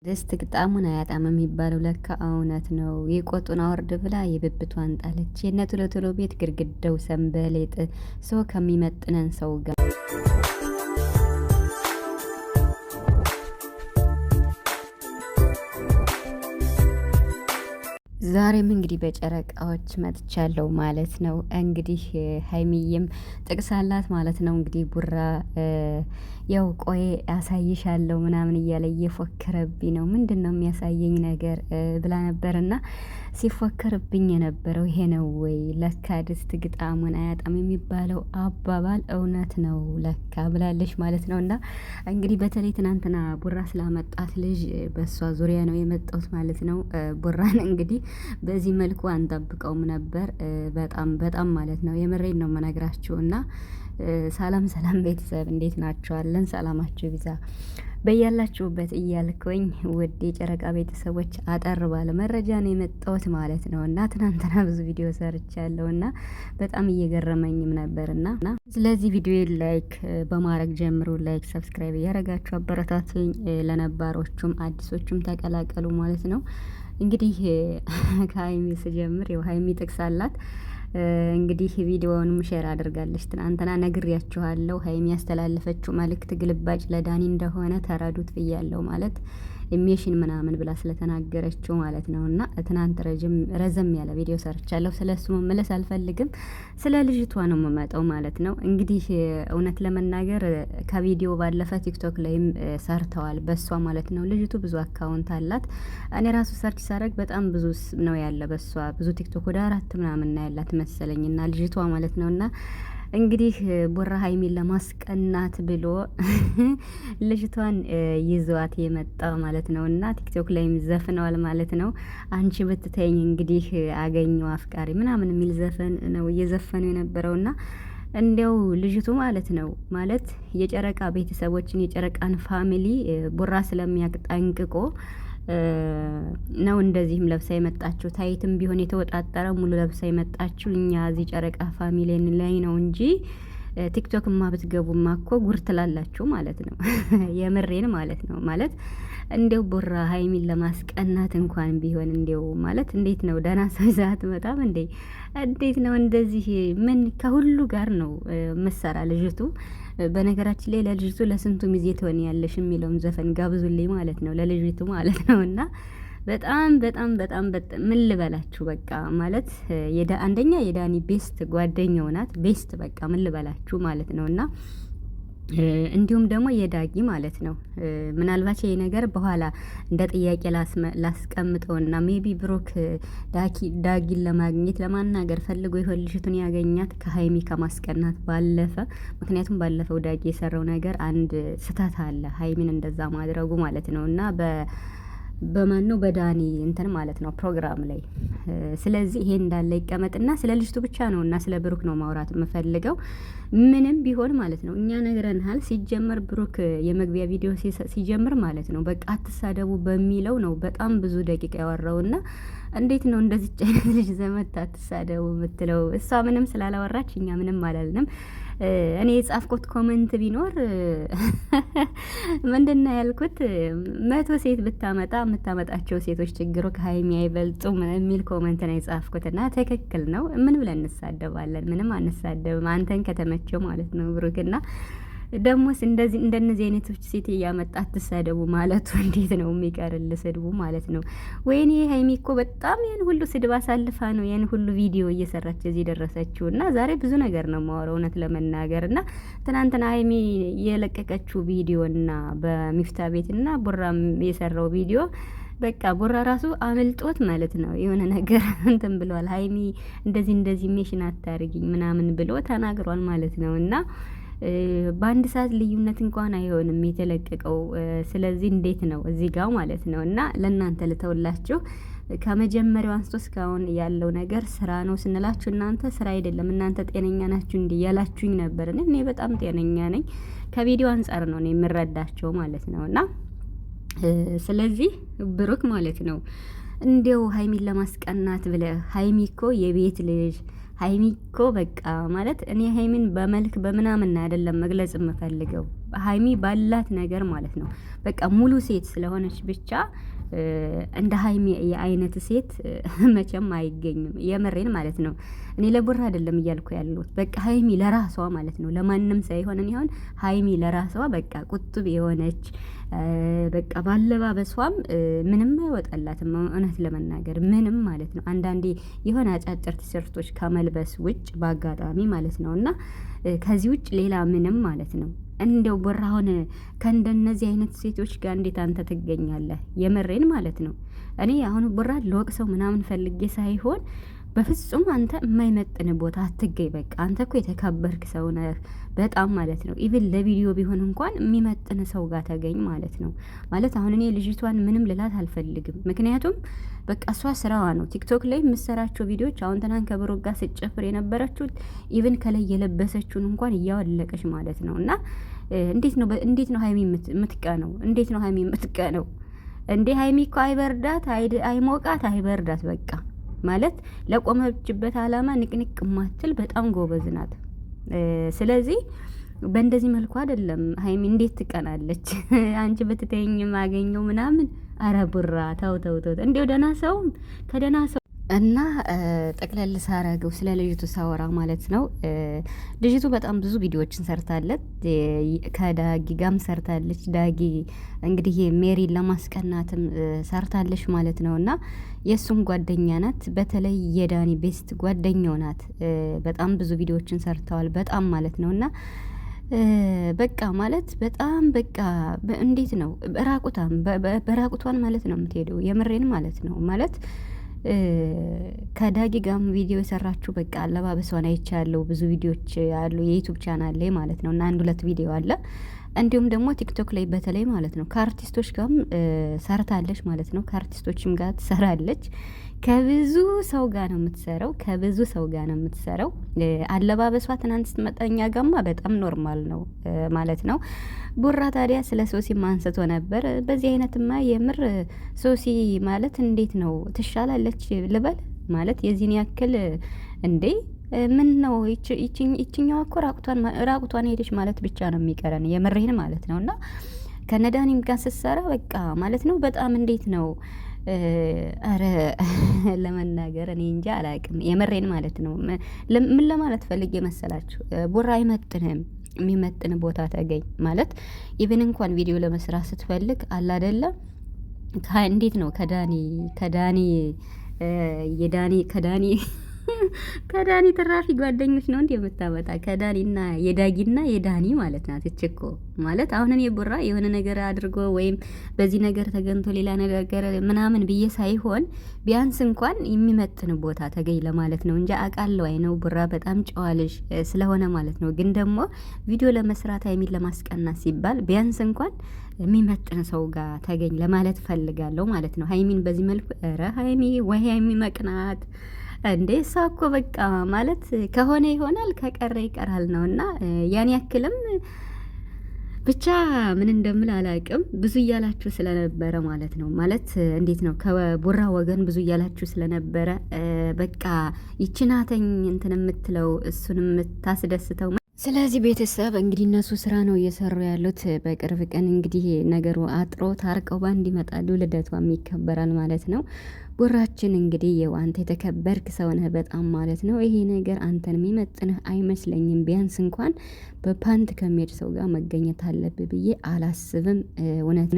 ድስት ግጣሙን አያጣም የሚባለው ለካ እውነት ነው። የቆጡን አወርድ ብላ የብብቷን ጣለች። የነ ቶሎ ቶሎ ቤት ግድግዳው ሰንበሌጥ ሰው ከሚመጥነን ሰው ጋር ዛሬም እንግዲህ በጨረቃዎች መጥቻለሁ ማለት ነው። እንግዲህ ሀይሚዬም ጥቅስ አላት ማለት ነው። እንግዲህ ቡራ ያው ቆይ አሳይሻለሁ ምናምን እያለ እየፎከረብኝ ነው። ምንድነው የሚያሳየኝ ነገር ብላ ነበርና ሲፎከርብኝ የነበረው ይሄ ነው ወይ? ለካ ድስት ግጣሙን አያጣም የሚባለው አባባል እውነት ነው ለካ ብላለች ማለት ነው። እና እንግዲህ በተለይ ትናንትና ቡራ ስላመጣት ልጅ በእሷ ዙሪያ ነው የመጣሁት ማለት ነው። ቡራን እንግዲህ በዚህ መልኩ አንጠብቀውም ነበር። በጣም በጣም ማለት ነው የምሬን ነው የምነግራችሁ። እና ሰላም ሰላም ቤተሰብ እንዴት ናችኋለን? ሰላማችሁ ይብዛ በያላችሁበት እያልኩኝ ውድ የጨረቃ ቤተሰቦች አጠር ባለ መረጃ ነው የመጣሁት ማለት ነው። እና ትናንትና ብዙ ቪዲዮ ሰርቻለሁ እና በጣም እየገረመኝም ነበር እና ስለዚህ ቪዲዮ ላይክ በማድረግ ጀምሩ። ላይክ ሰብስክራይብ እያደረጋችሁ አበረታቱኝ። ለነባሮቹም አዲሶቹም ተቀላቀሉ ማለት ነው። እንግዲህ ከሀይሚ ስጀምር ያው ሀይሚ ጥቅስ አላት። እንግዲህ ቪዲዮውንም ሼር አድርጋለች። ትናንትና ነግሬያችኋለሁ። ሀይሚ ያስተላለፈችው መልእክት ግልባጭ ለዳኒ እንደሆነ ተረዱት ብያለሁ ማለት ኢሜሽን ምናምን ብላ ስለተናገረችው ማለት ነው። እና ትናንት ረዘም ያለ ቪዲዮ ሰርቻለሁ። ስለሱ መመለስ አልፈልግም። ስለ ልጅቷ ነው የምመጣው ማለት ነው። እንግዲህ እውነት ለመናገር ከቪዲዮ ባለፈ ቲክቶክ ላይም ሰርተዋል በሷ ማለት ነው። ልጅቱ ብዙ አካውንት አላት። እኔ ራሱ ሰርች ሳደርግ በጣም ብዙ ነው ያለ በሷ ብዙ ቲክቶክ ወደ 4 ምናምን ነው ያላት መሰለኝና ልጅቷ ማለት ነውና እንግዲህ ቡራ ሀይሚን ለማስቀናት ብሎ ልጅቷን ይዟት የመጣ ማለት ነው። እና ቲክቶክ ላይም ዘፍነዋል ማለት ነው። አንቺ ብትተኝ እንግዲህ አገኘው አፍቃሪ ምናምን የሚል ዘፈን ነው እየዘፈኑ የነበረውና እንዲያው ልጅቱ ማለት ነው ማለት የጨረቃ ቤተሰቦችን የጨረቃን ፋሚሊ ቡራ ስለሚያውቅ ጠንቅቆ ነው እንደዚህም ለብሳ የመጣችው። ታይትም ቢሆን የተወጣጠረ ሙሉ ለብሳ የመጣችው እኛ እዚህ ጨረቃ ፋሚሊን ላይ ነው እንጂ ቲክቶክማ ብትገቡማ እኮ ጉር ትላላችሁ ማለት ነው። የምሬን ማለት ነው። ማለት እንዴው ቡራ ሀይሚን ለማስቀናት እንኳን ቢሆን እንዴው ማለት እንዴት ነው ደህና ሰው ይዛት መጣም እንዴ? እንዴት ነው እንደዚህ? ምን ከሁሉ ጋር ነው መሰራ ልጅቱ። በነገራችን ላይ ለልጅቱ ለስንቱ ሚዜ ትሆን ያለሽ የሚለውን ዘፈን ጋብዙልኝ ማለት ነው ለልጅቱ ማለት ነው። እና በጣም በጣም በጣም ምን ልበላችሁ በቃ ማለት አንደኛ የዳኒ ቤስት ጓደኛው ናት። ቤስት በቃ ምን ልበላችሁ ማለት ነው። እና እንዲሁም ደግሞ የዳጊ ማለት ነው። ምናልባት ይሄ ነገር በኋላ እንደ ጥያቄ ላስቀምጠውና ሜቢ ብሩክ ዳጊን ለማግኘት ለማናገር ፈልጎ ይሆን ልጅቱን ያገኛት ከሀይሚ ከማስቀናት ባለፈ። ምክንያቱም ባለፈው ዳጊ የሰራው ነገር አንድ ስህተት አለ ሀይሚን እንደዛ ማድረጉ ማለት ነው። እና በማን ነው በዳኒ እንትን ማለት ነው ፕሮግራም ላይ። ስለዚህ ይሄ እንዳለ ይቀመጥና ስለ ልጅቱ ብቻ ነው እና ስለ ብሩክ ነው ማውራት የምፈልገው። ምንም ቢሆን ማለት ነው እኛ ነግረንሃል። ሲጀመር ብሩክ የመግቢያ ቪዲዮ ሲጀምር ማለት ነው በቃ አትሳደቡ በሚለው ነው በጣም ብዙ ደቂቃ ያወራውና እንዴት ነው እንደዚህ አይነት ልጅ ዘመት አትሳደቡ የምትለው? እሷ ምንም ስላላወራች እኛ ምንም አላልንም። እኔ የጻፍኩት ኮመንት ቢኖር ምንድነው ያልኩት? 100 ሴት ብታመጣ የምታመጣቸው ሴቶች ችግሩ ከሀይሚ አይበልጡም የሚል ኮመንት ነው የጻፍኩት። እና ትክክል ነው። ምን ብለን እንሳደባለን? ምንም አንሳደብም። አንተን ከተመቸው ማለት ነው ብሩክና ደሞስ እንደዚህ እንደነዚህ አይነቶች ሴት እያመጣ አትሳደቡ ማለቱ እንዴት ነው የሚቀርል ስድቡ ማለት ነው? ወይኔ ሀይሚ እኮ በጣም ያን ሁሉ ስድብ አሳልፋ ነው ያን ሁሉ ቪዲዮ እየሰራች እዚህ ደረሰችው። እና ዛሬ ብዙ ነገር ነው የማወራው እውነት ለመናገር። እና ትናንትና ሀይሚ የለቀቀችው ቪዲዮ እና በሚፍታ ቤት እና ቡራም የሰራው ቪዲዮ በቃ ቡራ ራሱ አመልጦት ማለት ነው የሆነ ነገር እንትን ብሏል። ሀይሚ እንደዚህ ሜሽን አታርጊኝ ምናምን ብሎ ተናግሯል ማለት ነው። እና በአንድ ሰዓት ልዩነት እንኳን አይሆንም የተለቀቀው። ስለዚህ እንዴት ነው እዚህ ጋር ማለት ነው። እና ለእናንተ ልተውላችሁ ከመጀመሪያው አንስቶ እስካሁን ያለው ነገር ስራ ነው ስንላችሁ እናንተ ስራ አይደለም እናንተ ጤነኛ ናችሁ እንዲህ ያላችሁኝ ነበር። እኔ በጣም ጤነኛ ነኝ። ከቪዲዮ አንጻር ነው እኔ የምረዳቸው ማለት ነው። እና ስለዚህ ብሩክ ማለት ነው እንዴው ሀይሚን ለማስቀናት ብለህ ሀይሚ እኮ የቤት ልጅ ሀይሚ እኮ በቃ ማለት እኔ ሀይሚን በመልክ በምናምን አይደለም መግለጽ የምፈልገው ሀይሚ ባላት ነገር ማለት ነው። በቃ ሙሉ ሴት ስለሆነች ብቻ እንደ ሀይሚ የአይነት ሴት መቼም አይገኝም። የምሬን ማለት ነው። እኔ ለቡራ አይደለም እያልኩ ያለሁት በቃ ሀይሚ ለራሷ ማለት ነው። ለማንም ሳይሆን እኔ አሁን ሀይሚ ለራሷ በቃ ቁጥብ የሆነች በቃ ባለባበሷም ምንም አይወጣላትም። እውነት ለመናገር ምንም ማለት ነው። አንዳንዴ የሆነ አጫጭር ቲሸርቶች ከመልበስ ውጭ በአጋጣሚ ማለት ነው እና ከዚህ ውጭ ሌላ ምንም ማለት ነው። እንደው ቡራ አሁን ከእንደነዚህ አይነት ሴቶች ጋር እንዴት አንተ ትገኛለህ? የምሬን ማለት ነው። እኔ አሁን ቡራ ለወቅሰው ምናምን ፈልጌ ሳይሆን በፍጹም አንተ የማይመጥን ቦታ አትገኝ። በቃ አንተ እኮ የተከበርክ ሰው ነህ በጣም ማለት ነው። ኢቭን ለቪዲዮ ቢሆን እንኳን የሚመጥን ሰው ጋር ተገኝ ማለት ነው። ማለት አሁን እኔ ልጅቷን ምንም ልላት አልፈልግም። ምክንያቱም በቃ እሷ ስራዋ ነው። ቲክቶክ ላይ የምሰራቸው ቪዲዮዎች አሁን ትናንት ከብሮ ጋር ስጨፍር የነበረችው ኢቭን ከላይ የለበሰችውን እንኳን እያወለቀች ማለት ነው። እና እንዴት ነው ሀይሚ የምትቀነው? እንዴት ነው ሀይሚ የምትቀነው? እንዴ ሀይሚ እኮ አይበርዳት አይሞቃት አይበርዳት በቃ ማለት ለቆመችበት አላማ ንቅንቅ ማትል በጣም ጎበዝ ናት። ስለዚህ በእንደዚህ መልኩ አይደለም ሀይሚ እንዴት ትቀናለች? አንቺ ብትተኝ ማገኘው ምናምን። አረ ቡራ ተው እንዴው ደህና ሰውም ከደህና ሰው እና ጠቅለል ሳረገው ስለ ልጅቱ ሳወራ ማለት ነው። ልጅቱ በጣም ብዙ ቪዲዮዎችን ሰርታለች። ከዳጊ ጋም ሰርታለች። ዳጊ እንግዲህ ሜሪን ለማስቀናትም ሰርታለች ማለት ነው። እና የእሱም ጓደኛ ናት። በተለይ የዳኒ ቤስት ጓደኛው ናት። በጣም ብዙ ቪዲዮዎችን ሰርተዋል። በጣም ማለት ነው። እና በቃ ማለት በጣም በቃ እንዴት ነው በራቁቷን ማለት ነው የምትሄደው። የምሬን ማለት ነው ማለት ከዳጊ ጋም ቪዲዮ የሰራችሁ በቃ አለባበሷን አይቻለሁ። ብዙ ቪዲዮዎች አሉ የዩቲዩብ ቻናል ላይ ማለት ነው። እና 1-2 ቪዲዮ አለ። እንዲሁም ደግሞ ቲክቶክ ላይ በተለይ ማለት ነው ከአርቲስቶች ጋርም ሰርታለች ማለት ነው። ከአርቲስቶችም ጋር ትሰራለች። ከብዙ ሰው ጋር ነው የምትሰራው። አለባበሷ ትናንት ስትመጣኛ ጋማ በጣም ኖርማል ነው ማለት ነው። ቡራ ታዲያ ስለ ሶሲ አንስቶ ነበር። በዚህ አይነትማ የምር ሶሲ ማለት እንዴት ነው ትሻላለች ልበል ማለት የዚህን ያክል እንዴ? ምን ነው ይችኛዋ እኮ ራቁቷን ሄደች ማለት ብቻ ነው የሚቀረን። የምሬን ማለት ነው። እና ከነዳኒም ጋር ስትሰራ በቃ ማለት ነው በጣም እንዴት ነው አረ ለመናገር እኔ እንጃ አላቅም። የምሬን ማለት ነው። ምን ለማለት ፈልጌ መሰላችሁ? ቡራ አይመጥንም። የሚመጥን ቦታ ተገኝ ማለት ኢቭን እንኳን ቪዲዮ ለመስራት ስትፈልግ አለ አይደለ እንዴት ነው ከዳኒ ትራፊ ጓደኞች ነው እንዴ የምታመጣ? ከዳኒና የዳጊና ማለት ናት እችኮ ማለት አሁን እኔ ቡራ የሆነ ነገር አድርጎ ወይም በዚህ ነገር ተገንቶ ሌላ ነገር ምናምን ብዬ ሳይሆን ቢያንስ እንኳን የሚመጥን ቦታ ተገኝ ለማለት ነው እንጂ አውቃለሁ ነው ቡራ በጣም ጨዋ ልጅ ስለሆነ ማለት ነው። ግን ደግሞ ቪዲዮ ለመስራት ሀይሚን ለማስቀናት ሲባል ቢያንስ እንኳን የሚመጥን ሰው ጋር ተገኝ ለማለት ፈልጋለሁ ማለት ነው። ሀይሚን በዚህ መልኩ ኧረ ሀይሚ ወይ ሀይሚ መቅናት እንዴ እሷ እኮ በቃ ማለት ከሆነ ይሆናል ከቀረ ይቀራል ነው። እና ያን ያክልም ብቻ ምን እንደምል አላቅም። ብዙ እያላችሁ ስለነበረ ማለት ነው ማለት እንዴት ነው ከቡራ ወገን ብዙ እያላችሁ ስለነበረ በቃ ይችናተኝ እንትን የምትለው እሱን የምታስደስተው። ስለዚህ ቤተሰብ እንግዲህ እነሱ ስራ ነው እየሰሩ ያሉት። በቅርብ ቀን እንግዲህ ነገሩ አጥሮ ታርቀው ባንድ ይመጣሉ፣ ልደቷም ይከበራል ማለት ነው። ቡራችን እንግዲህ የው አንተ የተከበርክ ሰው ነህ በጣም ማለት ነው። ይሄ ነገር አንተን የሚመጥንህ አይመስለኝም። ቢያንስ እንኳን በፓንት ከሚሄድ ሰው ጋር መገኘት አለብህ ብዬ አላስብም እውነት